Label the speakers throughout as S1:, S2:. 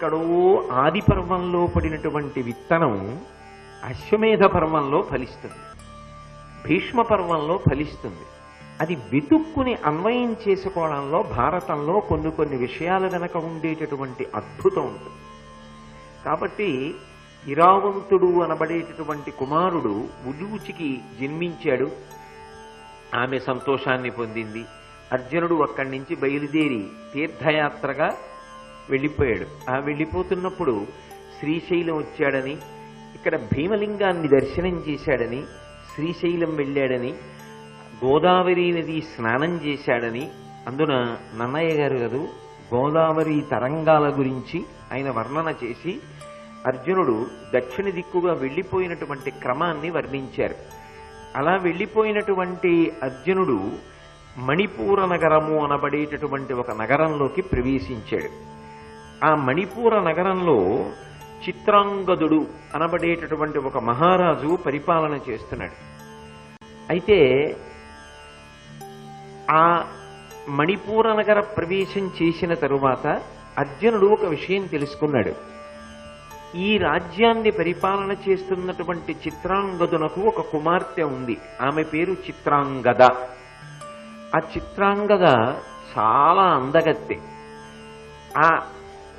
S1: ఎక్కడో ఆది పర్వంలో పడినటువంటి విత్తనం అశ్వమేధ పర్వంలో ఫలిస్తుంది, భీష్మ పర్వంలో ఫలిస్తుంది. అది వెతుక్కుని అన్వయం చేసుకోవడంలో భారతంలో కొన్ని విషయాల వెనక ఉండేటటువంటి అద్భుతం ఉంటుంది. కాబట్టి ఇరావంతుడు అనబడేటటువంటి కుమారుడు ఉలూచికి జన్మించాడు. ఆమె సంతోషాన్ని పొందింది. అర్జునుడు అక్కడి నుంచి బయలుదేరి తీర్థయాత్రగా వెళ్ళిపోయాడు. ఆ వెళ్ళిపోతున్నప్పుడు శ్రీశైలం వచ్చాడని, ఇక్కడ భీమలింగాన్ని దర్శనం చేశాడని, శ్రీశైలం వెళ్ళాడని, గోదావరి నది స్నానం చేశాడని, అందున నన్నయ్య గారు గారు గోదావరి తరంగాల గురించి ఆయన వర్ణన చేసి అర్జునుడు దక్షిణ దిక్కుగా వెళ్ళిపోయినటువంటి క్రమాన్ని వర్ణించారు. అలా వెళ్ళిపోయినటువంటి అర్జునుడు మణిపూర నగరము అనబడేటటువంటి ఒక నగరంలోకి ప్రవేశించాడు. ఆ మణిపూర నగరంలో చిత్రాంగదుడు అనబడేటటువంటి ఒక మహారాజు పరిపాలన చేస్తున్నాడు. అయితే ఆ మణిపూర నగర ప్రవేశం చేసిన తరువాత అర్జునుడు ఒక విషయం తెలుసుకున్నాడు. ఈ రాజ్యాన్ని పరిపాలన చేస్తున్నటువంటి చిత్రాంగదునకు ఒక కుమార్తె ఉంది. ఆమె పేరు చిత్రాంగద. ఆ చిత్రాంగద చాలా అందగత్తె. ఆ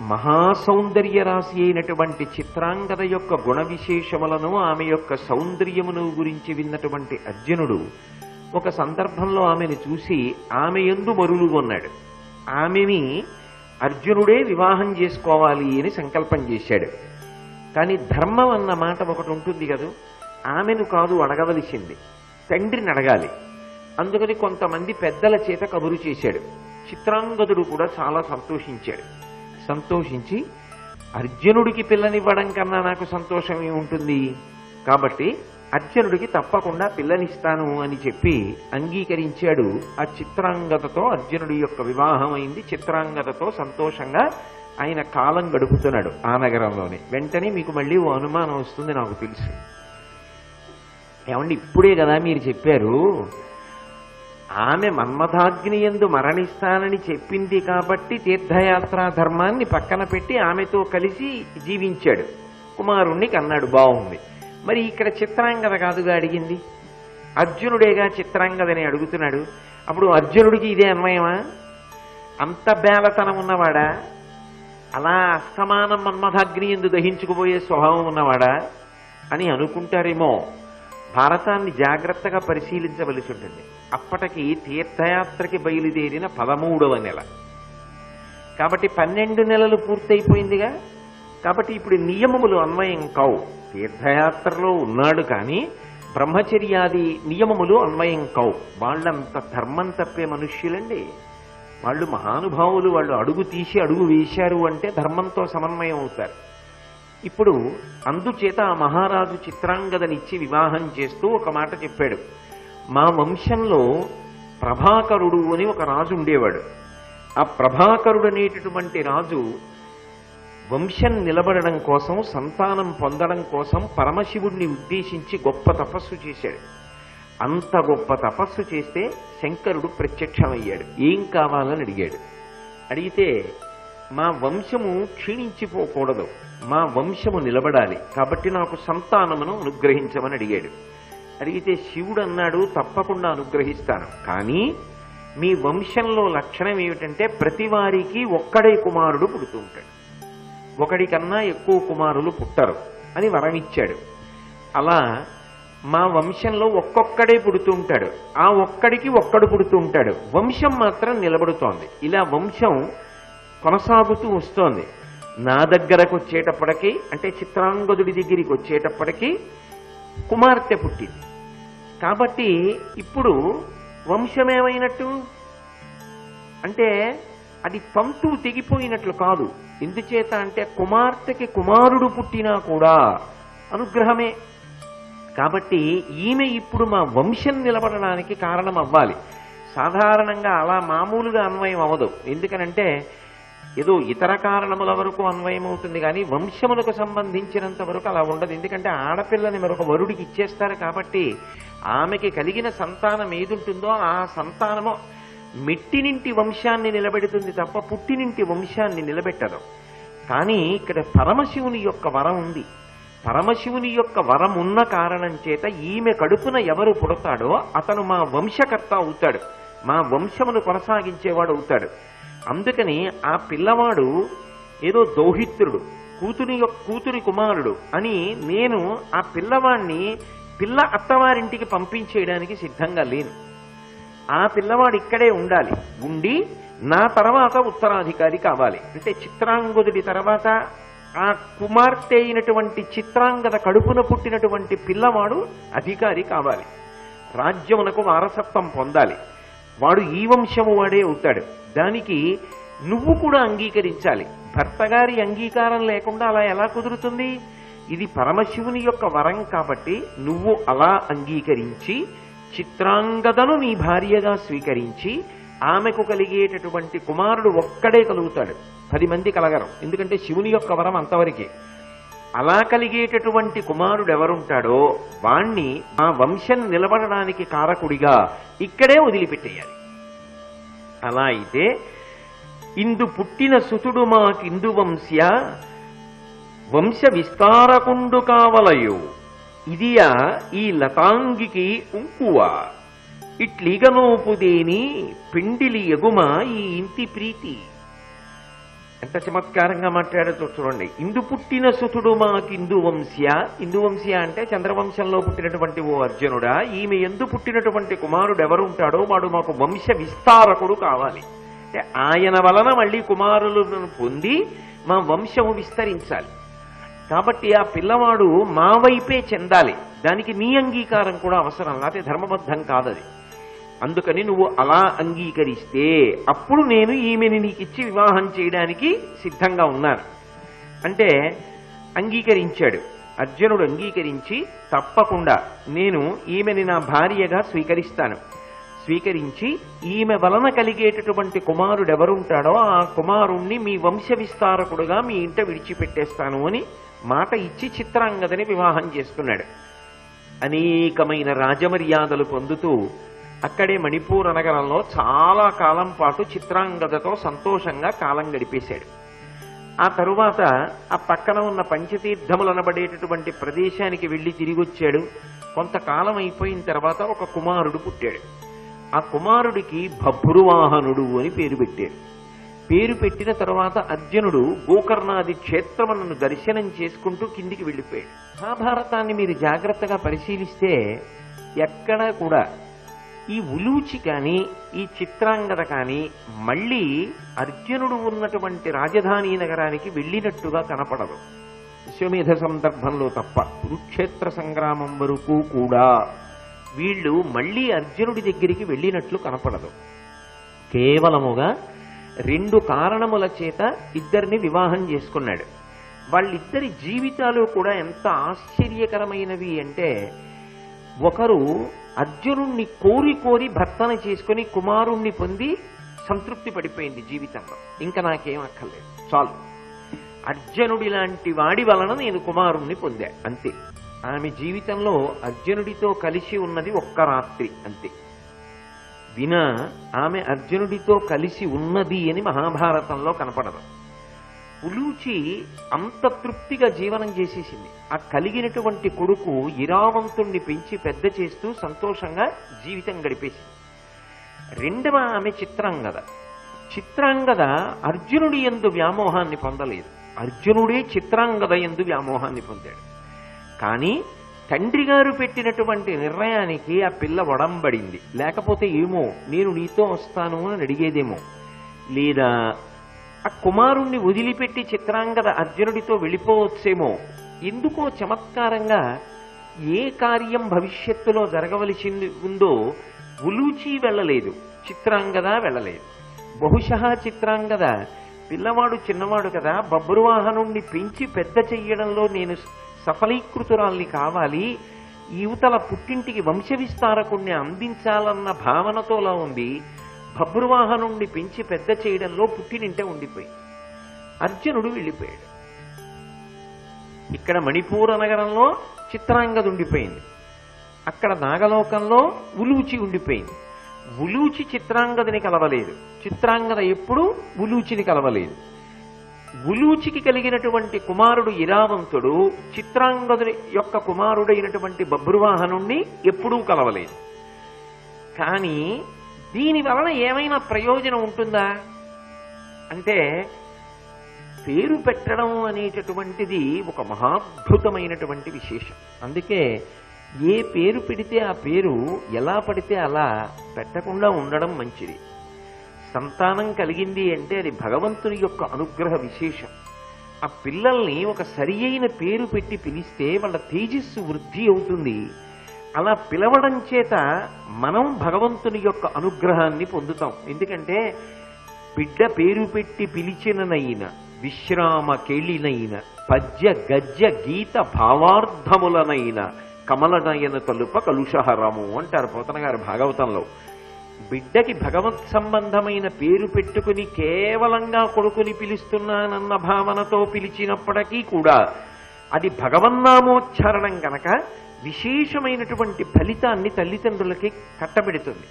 S1: మహాసౌందర్య రాశి అయినటువంటి చిత్రాంగద యొక్క గుణ విశేషములను, ఆమె యొక్క సౌందర్యమును గురించి విన్నటువంటి అర్జునుడు ఒక సందర్భంలో ఆమెను చూసి ఆమె యందు మరులు కొన్నాడు. ఆమెని అర్జునుడే వివాహం చేసుకోవాలి అని సంకల్పం చేశాడు. కానీ ధర్మం అన్న మాట ఒకటి ఉంటుంది కదా, ఆమెను కాదు అడగవలసింది, తండ్రిని అడగాలి. అందుకని కొంతమంది పెద్దల చేత కబురు చేశాడు. చిత్రాంగదుడు కూడా చాలా సంతోషించాడు. సంతోషించి అర్జునుడికి పిల్లనివ్వడం కన్నా నాకు సంతోషం ఏముంటుంది, కాబట్టి అర్జునుడికి తప్పకుండా పిల్లనిస్తాను అని చెప్పి అంగీకరించాడు. ఆ చిత్రాంగదతో అర్జునుడి యొక్క వివాహం అయింది. చిత్రాంగదతో సంతోషంగా ఆయన కాలం గడుపుతున్నాడు ఆ నగరంలోనే. వెంటనే మీకు మళ్ళీ ఓ అనుమానం వస్తుంది, నాకు తెలుసు. ఏమండి, ఇప్పుడే కదా మీరు చెప్పారు ఆమె మన్మథాగ్ని యందు మరణిస్తానని చెప్పింది కాబట్టి తీర్థయాత్రా ధర్మాన్ని పక్కన పెట్టి ఆమెతో కలిసి జీవించాడు, కుమారుణ్ణి కన్నాడు, బాగుంది. మరి ఇక్కడ చిత్రాంగద కాదుగా అడిగింది, అర్జునుడేగా చిత్రాంగదని అడుగుతున్నాడు. అప్పుడు అర్జునుడికి ఇదే అన్వయమా? అంత బేలతనం ఉన్నవాడా? అలా అస్తమానం మన్మథాగ్ని యందు దహించుకుపోయే స్వభావం ఉన్నవాడా అని అనుకుంటారేమో. భారతాన్ని జాగ్రత్తగా పరిశీలించవలసి ఉంటుంది. అప్పటికి తీర్థయాత్రకి బయలుదేరిన 13వ నెల కాబట్టి 12 నెలలు పూర్తయిపోయిందిగా. కాబట్టి ఇప్పుడు నియమములు అన్వయం కావు. తీర్థయాత్రలో ఉన్నాడు కానీ బ్రహ్మచర్యాది నియమములు అన్వయం కావు. వాళ్ళంత ధర్మం తప్పే మనుష్యులండి వాళ్ళు, మహానుభావులు. వాళ్ళు అడుగు తీసి అడుగు వేశారు అంటే ధర్మంతో సమన్వయం అవుతారు. ఇప్పుడు అందుచేత ఆ మహారాజు చిత్రాంగదనిచ్చి వివాహం చేస్తూ ఒక మాట చెప్పాడు. మా వంశంలో ప్రభాకరుడు అని ఒక రాజు ఉండేవాడు. ఆ ప్రభాకరుడు అనేటటువంటి రాజు వంశం నిలబడడం కోసం, సంతానం పొందడం కోసం పరమశివుడిని ఉద్దేశించి గొప్ప తపస్సు చేశాడు. అంత గొప్ప తపస్సు చేస్తే శంకరుడు ప్రత్యక్షమయ్యాడు. ఏం కావాలని అడిగాడు. అడిగితే మా వంశము క్షీణించిపోకూడదు, మా వంశము నిలబడాలి, కాబట్టి నాకు సంతానమును అనుగ్రహించమని అడిగాడు. అడిగితే శివుడు అన్నాడు, తప్పకుండా అనుగ్రహిస్తాను, కానీ మీ వంశంలో లక్షణం ఏమిటంటే ప్రతి వారికి ఒక్కడే కుమారుడు పుడుతూ ఉంటాడు, ఒకడికన్నా ఎక్కువ కుమారులు పుట్టరు అని వరమిచ్చాడు. అలా మా వంశంలో ఒక్కొక్కడే పుడుతూ ఉంటాడు, ఆ ఒక్కడికి ఒక్కడు పుడుతూ ఉంటాడు, వంశం మాత్రం నిలబడుతోంది. ఇలా వంశం కొనసాగుతూ వస్తోంది. నా దగ్గరకు వచ్చేటప్పటికీ, అంటే చిత్రాంగదుడి దగ్గరికి వచ్చేటప్పటికీ కుమార్తె పుట్టింది. కాబట్టి ఇప్పుడు వంశమేమైనట్టు అంటే అది తంతు తెగిపోయినట్లు కాదు. ఎందుచేత అంటే కుమార్తెకి కుమారుడు పుట్టినా కూడా అనుగ్రహమే. కాబట్టి ఈమె ఇప్పుడు మా వంశం నిలబడడానికి కారణం అవ్వాలి. సాధారణంగా అలా మామూలుగా అన్వయం అవ్వదు. ఎందుకనంటే ఏదో ఇతర కారణముల వరకు అన్వయం అవుతుంది, కానీ వంశములకు సంబంధించినంత వరకు అలా ఉండదు. ఎందుకంటే ఆడపిల్లని మరొక వరుడికి ఇచ్చేస్తారు కాబట్టి ఆమెకి కలిగిన సంతానం ఏదుంటుందో ఆ సంతానము మెట్టినింటి వంశాన్ని నిలబెడుతుంది తప్ప పుట్టినింటి వంశాన్ని నిలబెట్టదు. కానీ ఇక్కడ పరమశివుని యొక్క వరం ఉంది. పరమశివుని యొక్క వరం ఉన్న కారణం చేత ఈమె కడుపున ఎవరు పుడతాడో అతను మా వంశకర్త అవుతాడు, మా వంశమును కొనసాగించేవాడు అవుతాడు. అందుకని ఆ పిల్లవాడు ఏదో దౌహిత్రుడు, కూతురి కుమారుడు అని నేను ఆ పిల్లవాడిని పిల్ల అత్తవారింటికి పంపించేయడానికి సిద్ధంగా లేను. ఆ పిల్లవాడు ఇక్కడే ఉండాలి, ఉండి నా తర్వాత ఉత్తరాధికారి కావాలి. అంటే చిత్రాంగదుడి తర్వాత ఆ కుమార్తె అయినటువంటి చిత్రాంగద కడుపున పుట్టినటువంటి పిల్లవాడు అధికారి కావాలి, రాజ్యమునకు వారసత్వం పొందాలి, వాడు ఈ వంశము వాడే అవుతాడు. దానికి నువ్వు కూడా అంగీకరించాలి. భర్త గారి అంగీకారం లేకుండా అలా ఎలా కుదురుతుంది? ఇది పరమశివుని యొక్క వరం కాబట్టి నువ్వు అలా అంగీకరించి చిత్రాంగదను నీ భార్యగా స్వీకరించి ఆమెకు కలిగేటటువంటి కుమారుడు ఒక్కడే కలుగుతాడు, 10 మంది కలగరు. ఎందుకంటే శివుని యొక్క వరం అంతవరకే. అలా కలిగేటటువంటి కుమారుడు ఎవరుంటాడో వాణ్ణి ఆ వంశం నిలబడడానికి కారకుడిగా ఇక్కడే వదిలిపెట్టేయాలి. అలా అయితే ఇందు పుట్టిన సుతుడు మాకిందు వంశ విస్తారకుండు కావలయు ఇదియా ఈ లతాంగికి ఉంకువా ఇట్లిగనోపుదేని పిండిలి ఎగుమ ఈ ఇంటి ప్రీతి. ఎంత చమత్కారంగా మాట్లాడుతూ చూడండి. ఇందు పుట్టిన సుతుడు మాకిందు వంశ్య అంటే చంద్రవంశంలో పుట్టినటువంటి ఓ అర్జునుడా, ఈమె ఎందు పుట్టినటువంటి కుమారుడు ఎవరుంటాడో వాడు మాకు వంశ విస్తారకుడు కావాలి. అంటే ఆయన వలన మళ్ళీ కుమారులను పొంది మా వంశము విస్తరించాలి. కాబట్టి ఆ పిల్లవాడు మా వైపే చెందాలి, దానికి నీ అంగీకారం కూడా అవసరం, లేకపోతే ధర్మబద్ధం కాదది. అందుకని నువ్వు అలా అంగీకరిస్తే అప్పుడు నేను ఈమెని నీకిచ్చి వివాహం చేయడానికి సిద్ధంగా ఉన్నాను అంటే అంగీకరించాడు. అర్జునుడు అంగీకరించి తప్పకుండా నేను ఈమెని నా భార్యగా స్వీకరిస్తాను, స్వీకరించి ఈమె వలన కలిగేటటువంటి కుమారుడు ఎవరుంటాడో ఆ కుమారుణ్ణి మీ వంశ విస్తారకుడుగా మీ ఇంట విడిచిపెట్టేస్తాను అని మాట ఇచ్చి చిత్రాంగదని వివాహం చేసుకున్నాడు. అనేకమైన రాజమర్యాదలు పొందుతూ అక్కడే మణిపూర నగరంలో చాలా కాలం పాటు చిత్రాంగదతో సంతోషంగా కాలం గడిపేశాడు. ఆ తరువాత ఆ పక్కన ఉన్న పంచతీర్థములనబడేటటువంటి ప్రదేశానికి వెళ్లి తిరిగొచ్చాడు. కొంతకాలం అయిపోయిన తర్వాత ఒక కుమారుడు పుట్టాడు. ఆ కుమారుడికి బభ్రువాహనుడు అని పేరు పెట్టాడు. పేరు పెట్టిన తర్వాత అర్జునుడు గోకర్ణాది క్షేత్రములను దర్శనం చేసుకుంటూ కిందికి వెళ్ళిపోయాడు. మహాభారతాన్ని మీరు జాగ్రత్తగా పరిశీలిస్తే ఎక్కడా కూడా ఈ ఉలూచి కానీ ఈ చిత్రాంగద కానీ మళ్ళీ అర్జునుడు ఉన్నటువంటి రాజధాని నగరానికి వెళ్ళినట్టుగా కనపడదు. విశ్వమేధ సందర్భంలో తప్ప కురుక్షేత్ర సంగ్రామం వరకు కూడా వీళ్ళు మళ్ళీ అర్జునుడి దగ్గరికి వెళ్ళినట్లు కనపడదు. కేవలముగా 2 కారణముల చేత ఇద్దరిని వివాహం చేసుకున్నాడు. వాళ్ళిద్దరి జీవితాలు కూడా ఎంత ఆశ్చర్యకరమైనవి అంటే, ఒకరు అర్జునుణ్ణి కోరి కోరి భర్తను చేసుకుని కుమారుణ్ణి పొంది సంతృప్తి పడిపోయింది జీవితంలో, ఇంకా నాకేం అక్కర్లేదు చాలు, అర్జునుడి లాంటి వాడి వలన నేను కుమారుణ్ణి పొందా అంతే. ఆమె జీవితంలో అర్జునుడితో కలిసి ఉన్నది ఒక్క రాత్రి అంతే. వినా ఆమె అర్జునుడితో కలిసి ఉన్నది అని మహాభారతంలో కనపడదు. ఉలూచి అంత తృప్తిగా జీవనం చేసేసింది. ఆ కలిగినటువంటి కొడుకు ఇరావంతుణ్ణి పెంచి పెద్ద చేస్తూ సంతోషంగా జీవితం గడిపేసింది. రెండవ ఆమె చిత్రాంగద. చిత్రాంగద అర్జునుడి యందు వ్యామోహాన్ని పొందలేదు, అర్జునుడే చిత్రాంగద యందు వ్యామోహాన్ని పొందాడు. కానీ తండ్రి గారు పెట్టినటువంటి నిర్ణయానికి ఆ పిల్ల ఒడంబడింది. లేకపోతే ఏమో నేను నీతో వస్తాను అని అడిగేదేమో, లేదా ఆ కుమారుణ్ణి వదిలిపెట్టి చిత్రాంగద అర్జునుడితో వెళ్ళిపోవచ్చేమో. ఎందుకో చమత్కారంగా ఏ కార్యం భవిష్యత్తులో జరగవలసింది ఉందో ఉలూచి వెళ్ళలేదు, చిత్రాంగద వెళ్ళలేదు. బహుశా చిత్రాంగద పిల్లవాడు చిన్నవాడు కదా, బభ్రువాహనుణ్ణి పెంచి పెద్ద చెయ్యడంలో నేను సఫలీకృతురాల్ని కావాలి, యువతల పుట్టింటికి వంశ విస్తారకుణ్ణి అందించాలన్న భావనతోలా ఉంది. బభ్రువాహనుణ్ణి పెంచి పెద్ద చేయడంలో పుట్టినింటే ఉండిపోయి అర్జునుడు వెళ్ళిపోయాడు. ఇక్కడ మణిపూర నగరంలో చిత్రాంగద ఉండిపోయింది, అక్కడ నాగలోకంలో ఉలూచి ఉండిపోయింది. ఉలూచి చిత్రాంగదని కలవలేదు, చిత్రాంగద ఎప్పుడూ ఉలూచిని కలవలేదు. ఉలూచికి కలిగినటువంటి కుమారుడు ఇరావంతుడు చిత్రాంగదుని యొక్క కుమారుడైనటువంటి బభ్రువాహనుణ్ణి ఎప్పుడూ కలవలేదు. కానీ దీని వలన ఏమైనా ప్రయోజనం ఉంటుందా అంటే, పేరు పెట్టడం అనేటటువంటిది ఒక మహాద్భుతమైనటువంటి విశేషం. అందుకే ఏ పేరు పెడితే ఆ పేరు ఎలా పడితే అలా పెట్టకుండా ఉండడం మంచిది. సంతానం కలిగింది అంటే అది భగవంతుని యొక్క అనుగ్రహ విశేషం. ఆ పిల్లల్ని ఒక సరి అయిన పేరు పెట్టి పిలిస్తే వాళ్ళ తేజస్సు వృద్ధి అవుతుంది. అలా పిలవడం చేత మనం భగవంతుని యొక్క అనుగ్రహాన్ని పొందుతాం. ఎందుకంటే బిడ్డ పేరు పెట్టి పిలిచిననైన విశ్రామ కేళినైన పద్య గద్య గీత భావార్థములనైన కమలనయన తలుప కలుషహరము అంటారు పోతన గారు భాగవతంలో. బిడ్డకి భగవత్ సంబంధమైన పేరు పెట్టుకుని కేవలంగా కొడుకుని పిలుస్తున్నానన్న భావనతో పిలిచినప్పటికీ కూడా అది భగవన్నామోచ్చారణం కనుక విశేషమైనటువంటి ఫలితాన్ని తల్లిదండ్రులకి కట్టబెడుతుంది.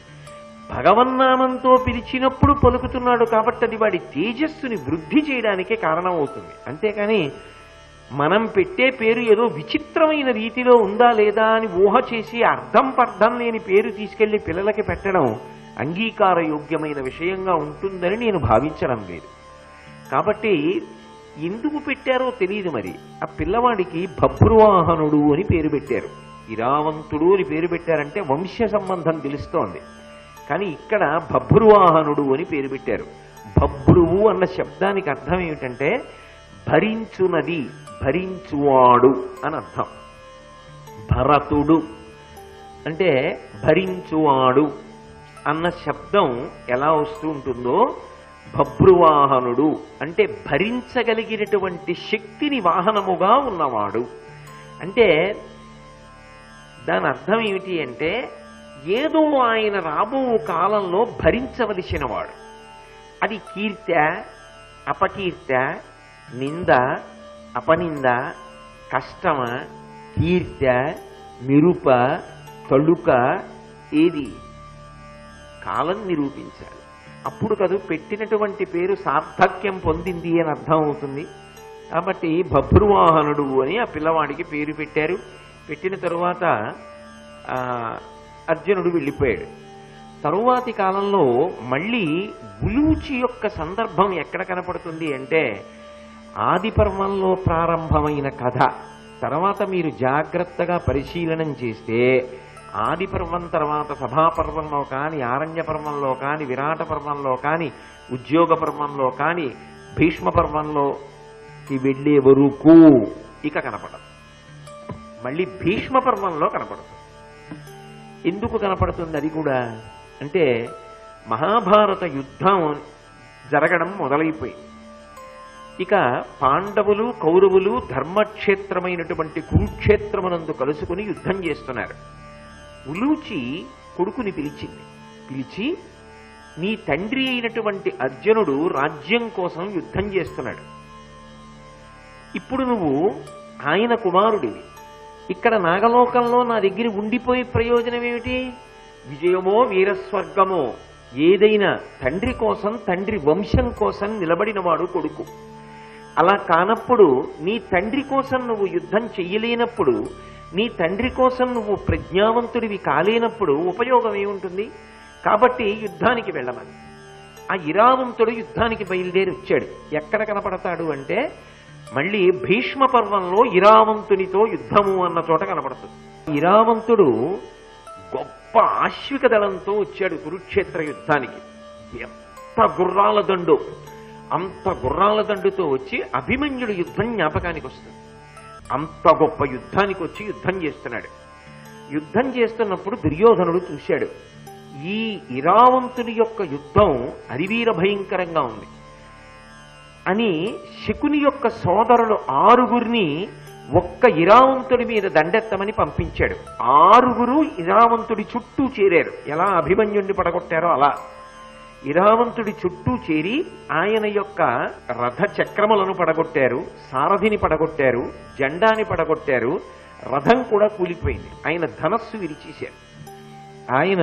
S1: భగవన్నామంతో పిలిచినప్పుడు పలుకుతున్నాడు కాబట్టి అది వాడి తేజస్సుని వృద్ధి చేయడానికే కారణమవుతుంది. అంతేకాని మనం పెట్టే పేరు ఏదో విచిత్రమైన రీతిలో ఉందా లేదా అని ఊహ చేసి అర్థం పర్థం లేని పేరు తీసుకెళ్లి పిల్లలకి పెట్టడం అంగీకార యోగ్యమైన విషయంగా ఉంటుందని నేను భావించడం లేదు. కాబట్టి ఎందుకు పెట్టారో తెలియదు. మరి ఆ పిల్లవాడికి బభ్రువాహనుడు అని పేరు పెట్టారు, ఇరావంతుడు అని పేరు పెట్టారంటే వంశ సంబంధం తెలుస్తోంది. కానీ ఇక్కడ బభ్రువాహనుడు అని పేరు పెట్టారు. బభ్రువు అన్న శబ్దానికి అర్థం ఏమిటంటే భరించునది, భరించువాడు అని అర్థం. భరతుడు అంటే భరించువాడు అన్న శబ్దం ఎలా వస్తూ ఉంటుందో, బభ్రువాహనుడు అంటే భరించగలిగినటువంటి శక్తిని వాహనముగా ఉన్నవాడు. అంటే దాని అర్థం ఏమిటి అంటే ఏదో ఆయన రాబో కాలంలో భరించవలసిన వాడు. అది కీర్త, అపకీర్త, నింద, అపనింద, కష్టమ, కీర్త, నిరూప, తళుక, ఏది కాలం నిరూపించాలి. అప్పుడు కదా పెట్టినటువంటి పేరు సార్థక్యం పొందింది అని అర్థం అవుతుంది. కాబట్టి బభ్రువాహనుడు అని ఆ పిల్లవాడికి పేరు పెట్టారు. పెట్టిన తరువాత అర్జునుడు వెళ్ళిపోయాడు. తరువాతి కాలంలో మళ్ళీ ఉలూచి యొక్క సందర్భం ఎక్కడ కనపడుతుంది అంటే ఆది పర్వంలో ప్రారంభమైన కథ తర్వాత మీరు జాగ్రత్తగా పరిశీలనం చేస్తే ఆది పర్వం తర్వాత సభాపర్వంలో కానీ, ఆరణ్య పర్వంలో కానీ, విరాట పర్వంలో కానీ, ఉద్యోగ పర్వంలో కానీ, భీష్మ పర్వంలోకి వెళ్ళే వరకు ఇక కనపడదు. మళ్ళీ భీష్మ పర్వంలో కనపడుతుంది. ఎందుకు కనపడుతుంది అది కూడా అంటే మహాభారత యుద్ధం జరగడం మొదలైపోయింది. ఇక పాండవులు కౌరవులు ధర్మక్షేత్రమైనటువంటి కురుక్షేత్రమునందు కలుసుకుని యుద్ధం చేస్తున్నారు. ఉలూచి కొడుకుని పిలిచి నీ తండ్రి అయినటువంటి అర్జునుడు రాజ్యం కోసం యుద్ధం చేస్తున్నాడు. ఇప్పుడు నువ్వు ఆయన కుమారుడివి. ఇక్కడ నాగలోకంలో నా దగ్గర ఉండిపోయి ప్రయోజనం ఏమిటి? విజయమో వీరస్వర్గమో ఏదైనా తండ్రి కోసం, తండ్రి వంశం కోసం నిలబడినవాడు కొడుకు. అలా కానప్పుడు నీ తండ్రి కోసం నువ్వు యుద్ధం చెయ్యలేనప్పుడు, నీ తండ్రి కోసం నువ్వు ప్రజ్ఞావంతుడివి కాలేనప్పుడు ఉపయోగం ఏముంటుంది? కాబట్టి యుద్ధానికి వెళ్ళమని ఆ ఇరావంతుడు యుద్ధానికి బయలుదేరి వచ్చాడు. ఎక్కడ కనపడతాడు అంటే మళ్ళీ భీష్మ పర్వంలో ఇరావంతునితో యుద్ధము అన్న చోట కనపడుతుంది. ఇరావంతుడు గొప్ప ఆశ్విక దళంతో వచ్చాడు కురుక్షేత్ర యుద్ధానికి. ఎంత గుర్రాల దండు! అంత గుర్రాల దండుతో వచ్చి అభిమన్యుడు యుద్ధం జ్ఞాపకానికి వస్తుంది. అంత గొప్ప యుద్ధానికి వచ్చి యుద్ధం చేస్తున్నాడు. యుద్ధం చేస్తున్నప్పుడు దుర్యోధనుడు చూశాడు, ఈ ఇరావంతుని యొక్క యుద్ధం అరివీర భయంకరంగా ఉంది అని శకుని యొక్క సోదరులు 6 ఒక్క ఇరావంతుడి మీద దండెత్తమని పంపించాడు. 6 ఇరావంతుడి చుట్టూ చేరారు. ఎలా అభిమన్యుడిని పడగొట్టారో అలా ఇరావంతుడి చుట్టూ చేరి ఆయన యొక్క రథ చక్రములను పడగొట్టారు, సారథిని పడగొట్టారు, జెండాని పడగొట్టారు, రథం కూడా కూలిపోయింది. ఆయన ధనస్సు విరిచేశారు. ఆయన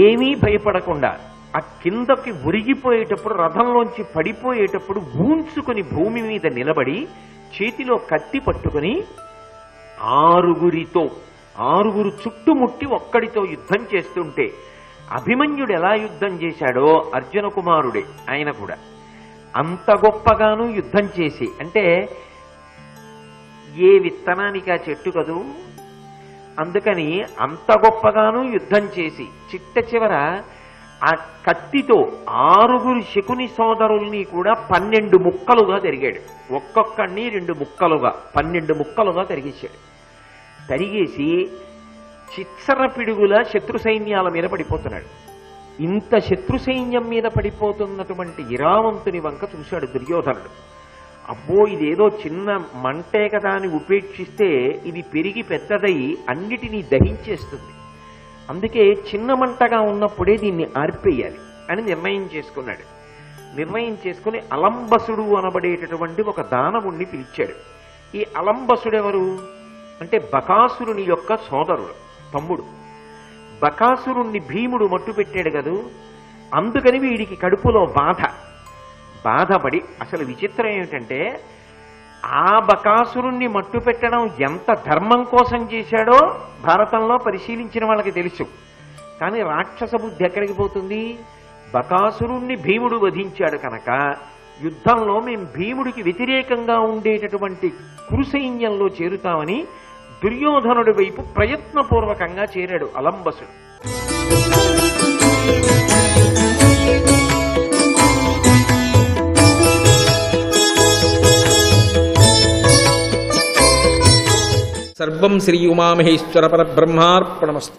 S1: ఏమీ భయపడకుండా ఆ కిందకి ఒరిగిపోయేటప్పుడు, రథంలోంచి పడిపోయేటప్పుడు ఊంచుకుని భూమి మీద నిలబడి చేతిలో కత్తి పట్టుకుని ఆరుగురు చుట్టుముట్టి ఒక్కడితో యుద్ధం చేస్తుంటే అభిమన్యుడు ఎలా యుద్ధం చేశాడో అర్జున కుమారుడే ఆయన కూడా అంత గొప్పగాను యుద్ధం చేసి, అంటే ఏ విత్తనానికి ఆ చెట్టు కదూ, అందుకని అంత గొప్పగాను యుద్ధం చేసి చిట్ట చివర ఆ కత్తితో 6 శకుని సోదరుల్ని కూడా 12 ముక్కలుగా తరిగాడు. ఒక్కొక్కడిని 2 ముక్కలుగా 12 ముక్కలుగా తరిగేశాడు. తరిగేసి చిత్సర పిడుగుల శత్రు సైన్యాల మీద పడిపోతున్నాడు. ఇంత శత్రు సైన్యం మీద పడిపోతున్నటువంటి ఇరావంతుని వంక చూశాడు దుర్యోధనుడు. అబ్బో, ఇదేదో చిన్న మంటే కదా అని ఉపేక్షిస్తే ఇది పెరిగి పెద్దదై అన్నిటినీ దహించేస్తుంది, అందుకే చిన్న మంటగా ఉన్నప్పుడే దీన్ని ఆర్పేయాలి అని నిర్ణయం చేసుకున్నాడు. నిర్ణయం చేసుకుని అలంబసుడు అనబడేటటువంటి ఒక దానవుణ్ణి పిలిచాడు. ఈ అలంబసుడెవరు అంటే బకాసురుని యొక్క సోదరుడు, తమ్ముడు. బకాసురుణ్ణి భీముడు మట్టు పెట్టాడు కదూ, అందుకని వీడికి కడుపులో బాధపడి, అసలు విచిత్రం ఏమిటంటే ఆ బకాసురుణ్ణి మట్టు పెట్టడం ఎంత ధర్మం కోసం చేశాడో భారతంలో పరిశీలించిన వాళ్ళకి తెలుసు. కానీ రాక్షస బుద్ధి ఎక్కడికి పోతుంది? బకాసురుణ్ణి భీముడు వధించాడు కనుక యుద్ధంలో మేము భీముడికి వ్యతిరేకంగా ఉండేటటువంటి కురు సైన్యంలో చేరుతామని దుర్యోధనుడి వైపు ప్రయత్నపూర్వకంగా చేరాడు అలంబసుడు.
S2: సర్వం శ్రీ ఉమామహేశ్వర పరబ్రహ్మార్పణమస్తు.